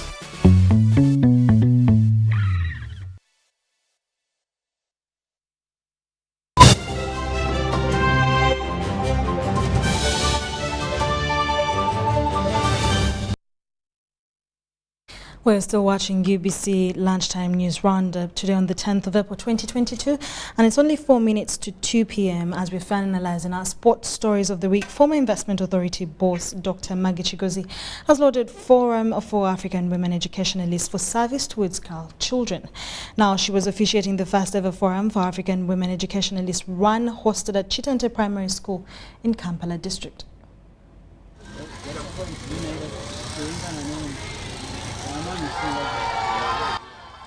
We're still watching UBC Lunchtime News Roundup today on the 10th of April 2022, and it's only 4 minutes to 2 p.m. as we're finalizing our sports stories of the week. Former Investment Authority boss Dr. Kyomugisha has lauded Forum for African Women Educationalists for service towards girl children. Now, she was officiating the first ever Forum for African Women Educationalists run hosted at Chitante Primary School in Kampala District.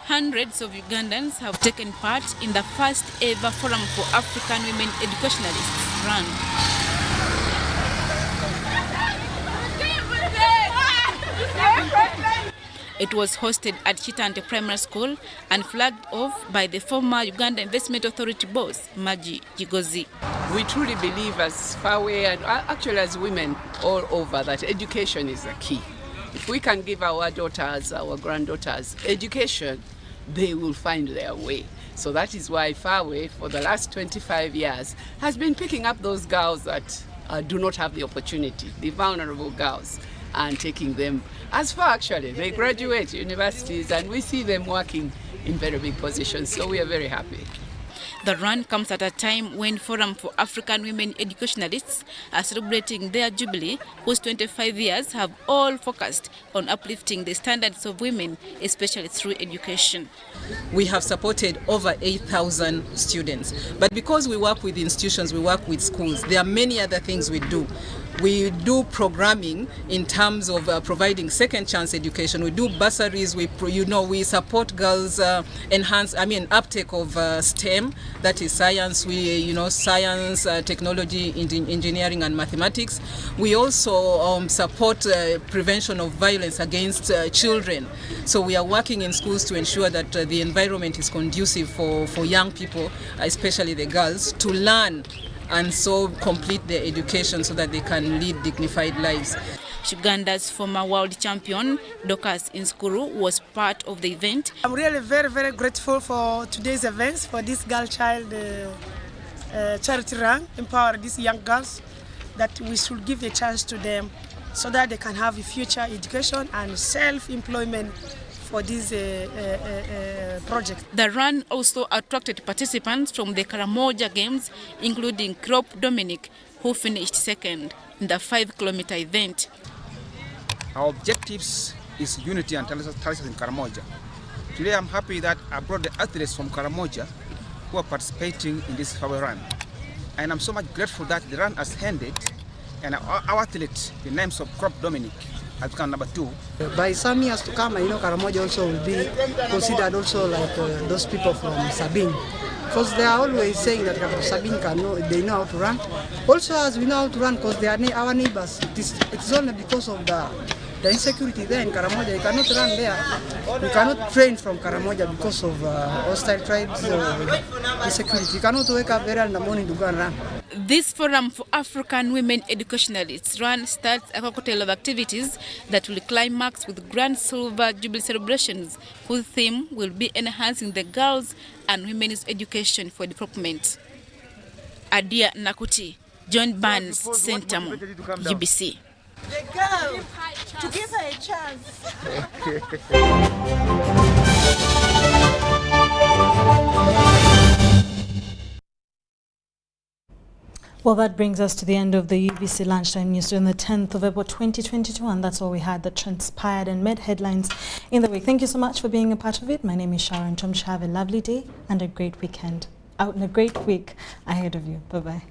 Hundreds of Ugandans have taken part in the first ever Forum for African Women Educationalists run. It was hosted at Chitante Primary School and flagged off by the former Uganda Investment Authority boss, Maji Jigozi. We truly believe as Fawe and actually as women all over that education is the key. If we can give our daughters, our granddaughters education, they will find their way. So that is why Fawe, for the last 25 years, has been picking up those girls that do not have the opportunity, the vulnerable girls, and taking them as far actually. They graduate universities and we see them working in very big positions, so we are very happy. The run comes at a time when Forum for African Women Educationalists are celebrating their jubilee, whose 25 years have all focused on uplifting the standards of women, especially through education. We have supported over 8,000 students, but because we work with institutions, we work with schools, there are many other things we do. We do programming in terms of providing second chance education. We do bursaries. We support girls uptake of STEM, that is science. Science, technology, engineering, and mathematics. We also support prevention of violence against children. So we are working in schools to ensure that the environment is conducive for young people, especially the girls, to learn and so complete their education so that they can lead dignified lives. Uganda's former world champion, Dorcas Inskuru, was part of the event. I'm really very, very grateful for today's events, for this girl child charity run, empower these young girls, that we should give a chance to them so that they can have a future education and self-employment for this project. The run also attracted participants from the Karamoja Games, including Krop Dominic, who finished second in the 5-kilometer event. Our objectives is unity and talents in Karamoja. Today I'm happy that I brought the athletes from Karamoja who are participating in this Fawe run. And I'm so much grateful that the run has ended and our athlete, the names of Krop Dominic, has become number 2. By some years to come, Karamoja also will be considered also like those people from Sabine. Because they are always saying that Sabine they know how to run. Also as we know how to run because they are our neighbors. It's only because of the insecurity there in Karamoja. You cannot run there. You cannot train from Karamoja because of hostile tribes or insecurity. You cannot wake up very early in the morning to go and run. This Forum for African Women Educationalists run starts a cocktail of activities that will climax with Grand Silver Jubilee celebrations, whose theme will be enhancing the girls' and women's education for development. Adia Nakuti, John Barnes, Centum, UBC. The girl, to give her a chance. Well, that brings us to the end of the UBC Lunchtime News on the 10th of April 2022, and that's all we had that transpired and made headlines in the week. Thank you so much for being a part of it. My name is Sharon Kyomugisha. Have a lovely day and a great weekend. Out in a great week ahead of you. Bye-bye.